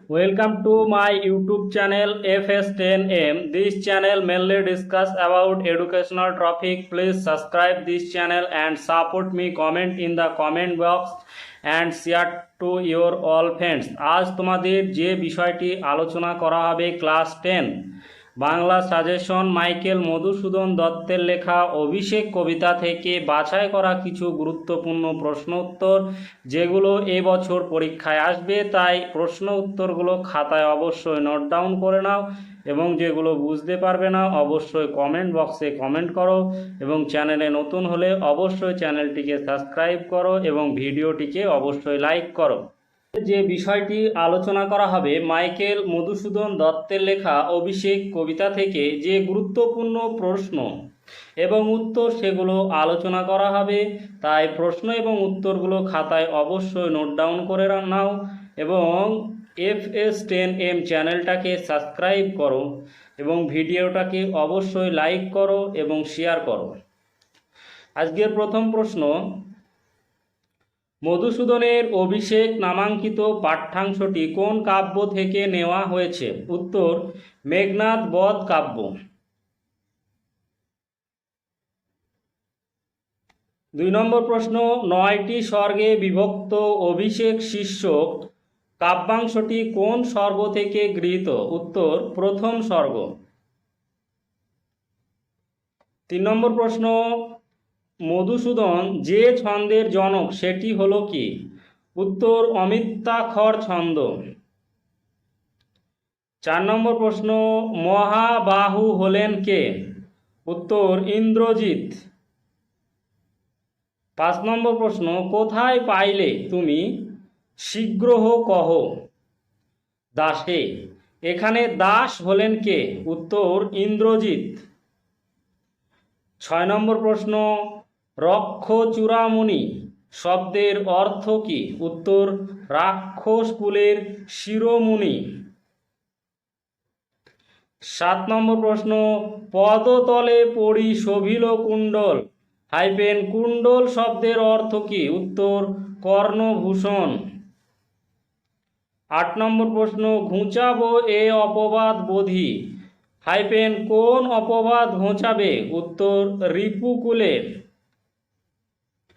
Welcome to my YouTube channel FS10M. This channel mainly discuss about educational topic. Please subscribe this channel and support me. Comment in the comment box and share to your all friends. আজ তোমাদের যে বিষয়টি আলোচনা করা হবে class 10 Bangla suggestion Michael Madhusudan দত্তের লেখা অভিষেক কবিতা থেকে বাছাই করা কিছু গুরুত্বপূর্ণ প্রশ্ন উত্তর যেগুলো এবছর পরীক্ষায় আসবে, তাই প্রশ্ন উত্তরগুলো খাতায় অবশ্যই নোট ডাউন করে নাও এবং যেগুলো বুঝতে পারবে না অবশ্যই কমেন্ট বক্সে কমেন্ট করো এবং চ্যানেলে নতুন হলে অবশ্যই চ্যানেলটিকে সাবস্ক্রাইব করো এবং ভিডিওটিকে অবশ্যই লাইক করো। যে বিষয়টি আলোচনা করা হবে মাইকেল মধুসূদন দত্তের লেখা অভিষেক কবিতা থেকে যে গুরুত্বপূর্ণ প্রশ্ন এবং উত্তর সেগুলো আলোচনা করা হবে, তাই প্রশ্ন এবং উত্তরগুলো খাতায় অবশ্যই নোট ডাউন করে নাও এবং FS10M চ্যানেলটাকে সাবস্ক্রাইব করো এবং ভিডিওটাকে অবশ্যই লাইক করো এবং শেয়ার করো। আজকের প্রথম প্রশ্ন, মধুসূদনের অভিষেক নামাঙ্কিত পাঠ্যাংশটি কোন কাব্য থেকে নেওয়া হয়েছে? উত্তর, মেঘনাদ বধ কাব্য। 2 নম্বর প্রশ্ন, 9টি স্বর্গে বিভক্ত অভিষেক শীর্ষক কাব্যাংশটি কোন স্বর্গ থেকে গৃহীত? উত্তর, প্রথম স্বর্গ। 3 নম্বর প্রশ্ন, মধুসূদন যে ছন্দের জনক সেটি হলো কি? উত্তর, অমিত্রাক্ষর ছন্দ। 4 নম্বর প্রশ্ন, মহাবাহু হলেন কে? উত্তর, ইন্দ্রজিৎ। 5 নম্বর প্রশ্ন, কোথায় পাইলে তুমি শীঘ্র কহ? দাসে। এখানে দাস হলেন কে? উত্তর, ইন্দ্রজিৎ। 6 নম্বর প্রশ্ন, রক্ষ চূড়ামণি শব্দের অর্থ কি? উত্তর, রাক্ষস কুলের শিরোমণি। 7 নম্বর প্রশ্ন, পদতলে পড়ি শোভিল কুণ্ডল কুণ্ডল শব্দের অর্থ কি? উত্তর, কর্ণভূষণ। 8 নম্বর প্রশ্ন, ঘুচাবো এ অপবাদ বোধি কোন অপবাদ ঘোচাবে? উত্তর, রিপুকুলের।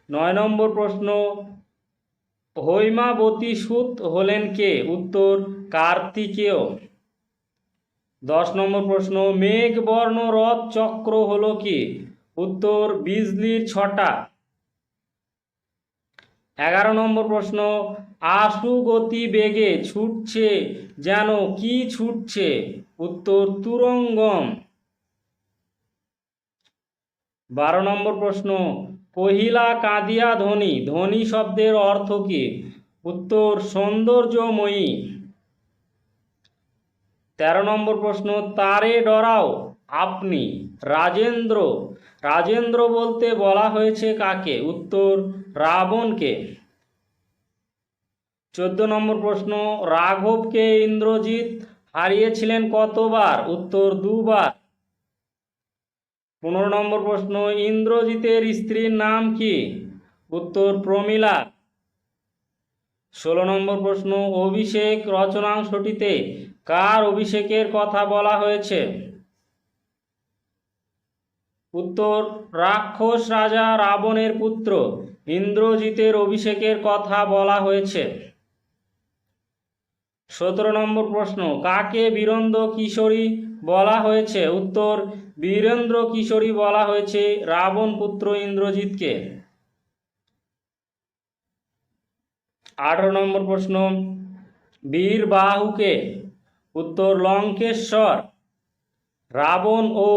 9 নম্বর প্রশ্ন, হৈমাবতী সুত হলেন কে? উত্তর, কার্তিকেয়। 10 নম্বর প্রশ্ন, মেঘবর্ণ রথ চক্র হলো কি? উত্তর, বিজলির ছটা। 11 নম্বর প্রশ্ন, আশু গতি বেগে ছুটছে যেন কি ছুটছে? উত্তর, তুরঙ্গম। 12 নম্বর প্রশ্ন, কহিলা কাঁদিয়া ধ্বনি ধ্বনি শব্দের অর্থ কি? উত্তর, সৌন্দর্যময়ী। 13 নম্বর প্রশ্ন, তারে ডরাও আপনি রাজেন্দ্র রাজেন্দ্র বলতে বলা হয়েছে কাকে? উত্তর, রাবণকে। 14 নম্বর প্রশ্ন, রাঘবকে ইন্দ্রজিৎ হারিয়েছিলেন কতবার? উত্তর, 2 বার। 15 নম্বর প্রশ্ন, ইন্দ্রজিতের স্ত্রীর নাম কি? উত্তর, প্রমীলা। 16 নম্বর প্রশ্ন, অভিষেক রচনাংশটিতে কার অভিষেকের কথা বলা হয়েছে? উত্তর, রাক্ষস রাজা রাবণের পুত্র ইন্দ্রজিতের অভিষেকের কথা বলা হয়েছে। 17 নম্বর প্রশ্ন, কাকে বীরেন্দ্র কিশোরী বলা হয়েছে? উত্তর, বীরেন্দ্র কিশোরী বলা হয়েছে রাবণ পুত্র ইন্দ্রজিৎকে। 18 নম্বর প্রশ্ন, বীর বাহুকে? উত্তর, লঙ্কেশ্বর। রাবণ ও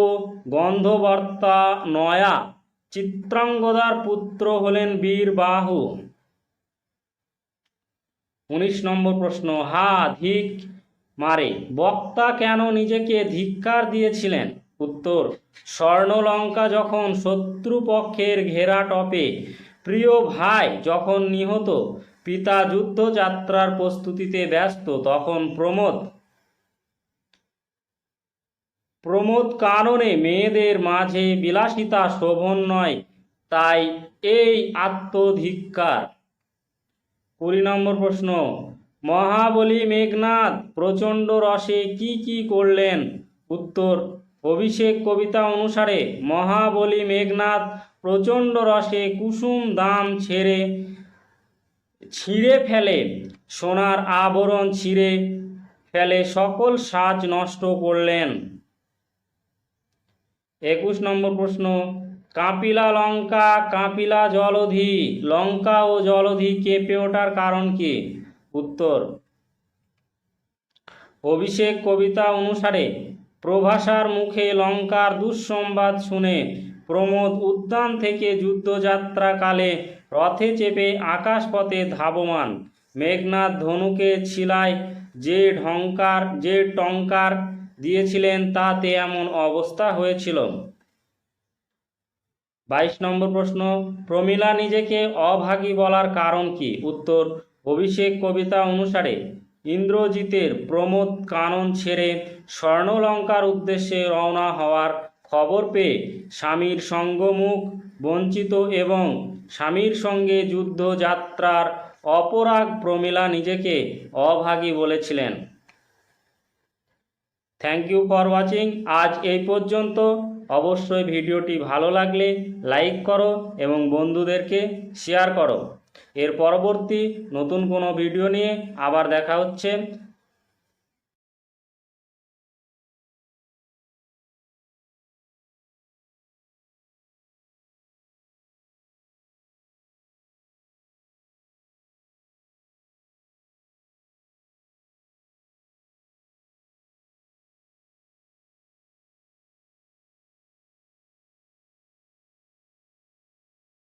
গন্ধবর্তা নয়া চিত্রাঙ্গদার পুত্র হলেন বীর বাহু। 19 নম্বর প্রশ্ন, হা ধিক মারে বক্তা কেন নিজেকে ধিক্কার দিয়েছিলেন? উত্তর, স্বর্ণলঙ্কা যখন শত্রুপক্ষের ঘেরা টপে, প্রিয় ভাই যখন নিহত, পিতা যুদ্ধযাত্রার প্রস্তুতিতে ব্যস্ত, তখন প্রমোদ কাননে মেয়েদের মাঝে বিলাসিতা শোভন নয়, তাই এই আত্মধিক্কার। 20 নম্বর প্রশ্ন, মহাবলী মেঘনাদ প্রচণ্ড রসে কি কি করলেন? উত্তর, অভিষেক কবিতা অনুসারে মহাবলী মেঘনাদ প্রচণ্ড রসে কুসুম দাম ছিঁড়ে ফেলে, সোনার আবরণ ছিঁড়ে ফেলে সকল সাজ নষ্ট করলেন। 21 নম্বর প্রশ্ন, কাঁপিলা লঙ্কা কাঁপিলা জলধি, লঙ্কা ও জলধি কেঁপে ওঠার কারণ কি? উত্তর, অভিষেক কবিতা অনুসারে প্রভাসার মুখে লঙ্কার দুঃসংবাদ শুনে প্রমোদ উদ্যান থেকে যুদ্ধযাত্রাকালে রথে চেপে আকাশপথে ধাবমান। মেঘনাদ ধনুকে ছিলায় যে টঙ্কার দিয়েছিলেন তাতে এমন অবস্থা হয়েছিল। 22 নম্বর প্রশ্ন, প্রমীলা নিজেকে অভাগী বলার কারণ কি? উত্তর, অভিষেক কবিতা অনুসারে ইন্দ্রজিতের প্রমোদ কানন ছেড়ে স্বর্ণলঙ্কার উদ্দেশ্যে রওনা হওয়ার খবর পেয়ে স্বামীর সঙ্গমুখ বঞ্চিত এবং স্বামীর সঙ্গে যুদ্ধযাত্রার অপরাগ প্রমীলা নিজেকে অভাগী বলেছিলেন। Thank you for watching. আজ এই পর্যন্ত। অবশ্যই ভিডিওটি ভালো লাগলে লাইক করো এবং বন্ধুদেরকে শেয়ার করো। এর পরবর্তী নতুন কোনো ভিডিও নিয়ে আবার দেখা হচ্ছে।